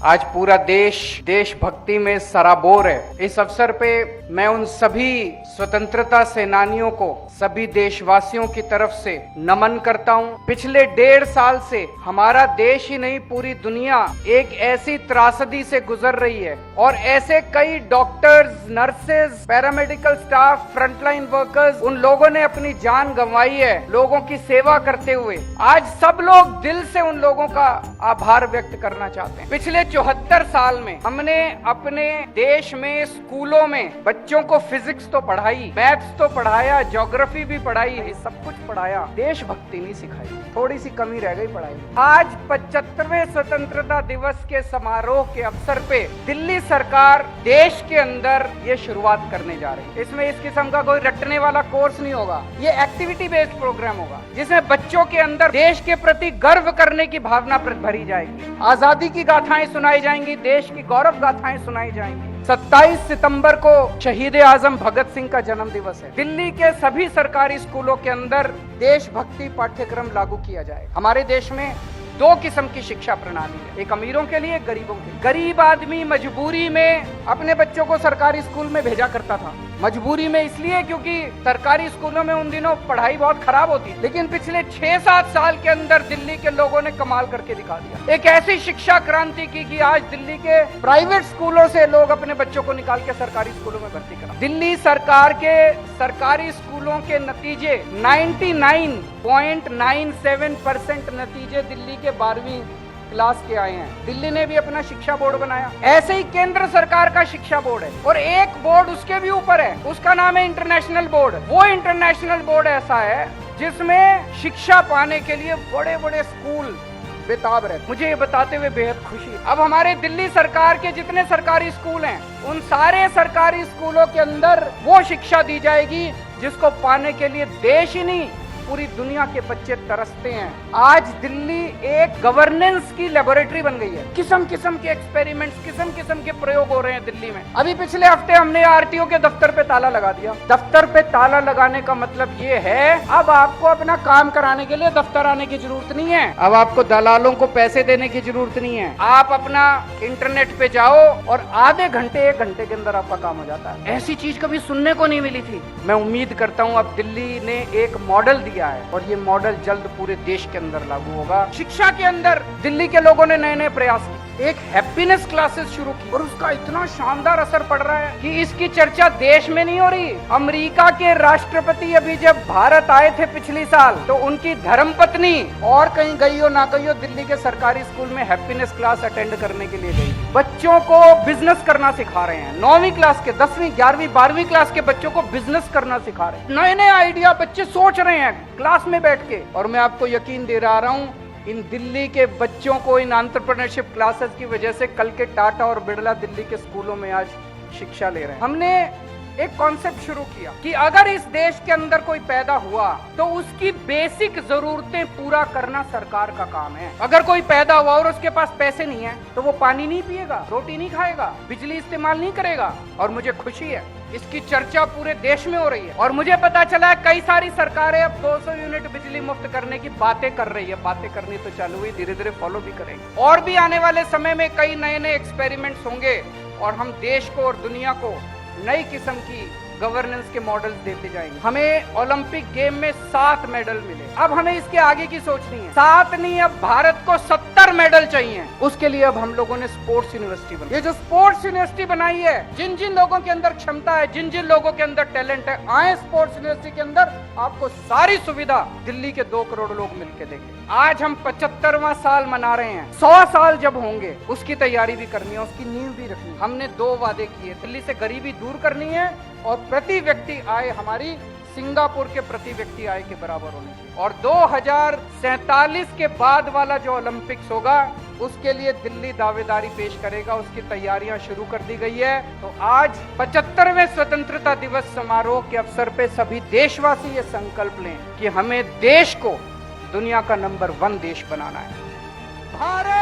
आज पूरा देश देशभक्ति में सराबोर है। इस अवसर पे मैं उन सभी स्वतंत्रता सेनानियों को, सभी देशवासियों की तरफ से नमन करता हूं। पिछले 1.5 साल से हमारा देश ही नहीं पूरी दुनिया एक ऐसी त्रासदी से गुजर रही है और ऐसे कई doctors, nurses, paramedical staff, frontline workers, उन लोगों ने अपनी जान गंवाई है लोगों की सेवा करते हुए। आज सब लोग दिल से उन लोगों का आभार व्यक्त करना चाहते हैं। पिछले 74 साल में हमने अपने देश में स्कूलों में बच्चों को फिजिक्स तो पढ़ाई, मैथ्स तो पढ़ाया, ज्योग्राफी भी पढ़ाई, सब कुछ पढ़ाया, देशभक्ति नहीं सिखाई। थोड़ी सी कमी रह गई पढ़ाई। आज 75वें स्वतंत्रता दिवस के समारोह के अवसर पे दिल्ली सरकार देश के अंदर ये शुरुआत करने जा रही है। इसमें इस किस्म का कोई रटने वाला कोर्स नहीं होगा, ये एक्टिविटी बेस्ड प्रोग्राम होगा जिसमें बच्चों के अंदर देश के प्रति गर्व करने की भावना भरी जाएगी, आजादी की गाथाएं सुनाई जाएंगी, देश की गौरव गाथाएं सुनाई जाएंगी। 27 सितंबर को शहीद आजम भगत सिंह का जन्म दिवस है। दिल्ली के सभी सरकारी स्कूलों के अंदर देशभक्ति पाठ्यक्रम लागू किया जाए। हमारे देश में 2 किस्म की शिक्षा प्रणाली है, एक अमीरों के लिए, एक गरीबों के लिए। गरीब आदमी मजबूरी में अपने बच्चों को सरकारी स्कूल में भेजा करता था। मजबूरी में इसलिए क्योंकि सरकारी स्कूलों में उन दिनों पढ़ाई बहुत खराब होती, लेकिन पिछले 6-7 साल के अंदर दिल्ली के लोगों ने कमाल करके दिखा दिया। एक ऐसी शिक्षा क्रांति की कि आज दिल्ली के प्राइवेट स्कूलों से लोग अपने बच्चों को निकाल के सरकारी स्कूलों में भर्ती करा। दिल्ली सरकार के सरकारी स्कूलों के नतीजे 99.97% नतीजे दिल्ली के 12वीं क्लास के आए हैं। दिल्ली ने भी अपना शिक्षा बोर्ड बनाया। ऐसे ही केंद्र सरकार का शिक्षा बोर्ड है और एक बोर्ड उसके भी ऊपर है, उसका नाम है इंटरनेशनल बोर्ड। वो इंटरनेशनल बोर्ड ऐसा है जिसमें शिक्षा पाने के लिए बड़े बड़े स्कूल बेताब रहते। मुझे ये बताते हुए बेहद खुशी। अब हमारे दिल्ली सरकार के जितने सरकारी स्कूल हैं, उन सारे सरकारी स्कूलों के अंदर वो शिक्षा दी जाएगी जिसको पाने के लिए देश ही नहीं पूरी दुनिया के बच्चे तरसते हैं। आज दिल्ली एक गवर्नेंस की लेबोरेटरी बन गई है। किस्म किस्म के एक्सपेरिमेंट्स, किस्म किस्म के प्रयोग हो रहे हैं दिल्ली में। अभी पिछले हफ्ते हमने आरटीओ के दफ्तर पे ताला लगा दिया। दफ्तर पे ताला लगाने का मतलब ये है अब आपको अपना काम कराने के लिए दफ्तर आने की जरूरत नहीं है, अब आपको दलालों को पैसे देने की जरूरत नहीं है। आप अपना इंटरनेट पे जाओ और आधे घंटे 1 घंटे के अंदर आपका काम हो जाता है। ऐसी चीज कभी सुनने को नहीं मिली थी। मैं उम्मीद करता हूँ अब दिल्ली ने एक मॉडल दिया है और ये मॉडल जल्द पूरे देश के अंदर लागू होगा। शिक्षा के अंदर दिल्ली के लोगों ने नए नए प्रयास किए। एक हैप्पीनेस क्लासेस शुरू की और उसका इतना शानदार असर पड़ रहा है कि इसकी चर्चा देश में नहीं हो रही। अमेरिका के राष्ट्रपति अभी जब भारत आए थे पिछली साल, तो उनकी धर्मपत्नी और कहीं गई हो ना गई हो, दिल्ली के सरकारी स्कूल में हैप्पीनेस क्लास अटेंड करने के लिए गई। बच्चों को बिजनेस करना सिखा रहे हैं। 9वीं क्लास के, 10वीं, 11वीं, 12वीं क्लास के बच्चों को बिजनेस करना सिखा रहे हैं। नए नए आइडिया बच्चे सोच रहे हैं क्लास में बैठ के। और मैं आपको यकीन दे रहा हूँ, इन दिल्ली के बच्चों को इन एंटरप्रेन्योरशिप क्लासेस की वजह से कल के टाटा और बिरला दिल्ली के स्कूलों में आज शिक्षा ले रहे हैं। हमने एक कॉन्सेप्ट शुरू किया कि अगर इस देश के अंदर कोई पैदा हुआ तो उसकी बेसिक जरूरतें पूरा करना सरकार का काम है। अगर कोई पैदा हुआ और उसके पास पैसे नहीं है तो वो पानी नहीं पिएगा, रोटी नहीं खाएगा, बिजली इस्तेमाल नहीं करेगा। और मुझे खुशी है इसकी चर्चा पूरे देश में हो रही है और मुझे पता चला है कई सारी सरकारें अब 200 यूनिट बिजली मुफ्त करने की बातें कर रही है। बातें करनी तो चालू हुई, धीरे धीरे फॉलो भी करेंगे। और भी आने वाले समय में कई नए नए एक्सपेरिमेंट्स होंगे और हम देश को और दुनिया को नई किस्म की गवर्नेंस के मॉडल्स देते जाएंगे। हमें ओलंपिक गेम में 7 मेडल मिले, अब हमें इसके आगे की सोचनी है। 7 नहीं, अब भारत को 70 मेडल चाहिए। उसके लिए अब हम लोगों ने स्पोर्ट्स यूनिवर्सिटी बनाई। ये जो स्पोर्ट्स यूनिवर्सिटी बनाई है, जिन जिन लोगों के अंदर क्षमता है, जिन जिन लोगों के अंदर टैलेंट है, आए स्पोर्ट्स यूनिवर्सिटी के अंदर, आपको सारी सुविधा दिल्ली के 2 करोड़ लोग मिलकर देंगे। आज हम 75वां साल मना रहे हैं। 100 साल जब होंगे उसकी तैयारी भी करनी है, उसकी नींव भी रखनी है। हमने 2 वादे किए, दिल्ली से गरीबी दूर करनी है और प्रति व्यक्ति आय हमारी सिंगापुर के प्रति व्यक्ति आय के बराबर होनी चाहिए। और 2047 के बाद वाला जो ओलंपिक्स होगा उसके लिए दिल्ली दावेदारी पेश करेगा, उसकी तैयारियां शुरू कर दी गई है। तो आज 75वें स्वतंत्रता दिवस समारोह के अवसर पे सभी देशवासी ये संकल्प लें कि हमें देश को दुनिया का नंबर 1 देश बनाना है। भारत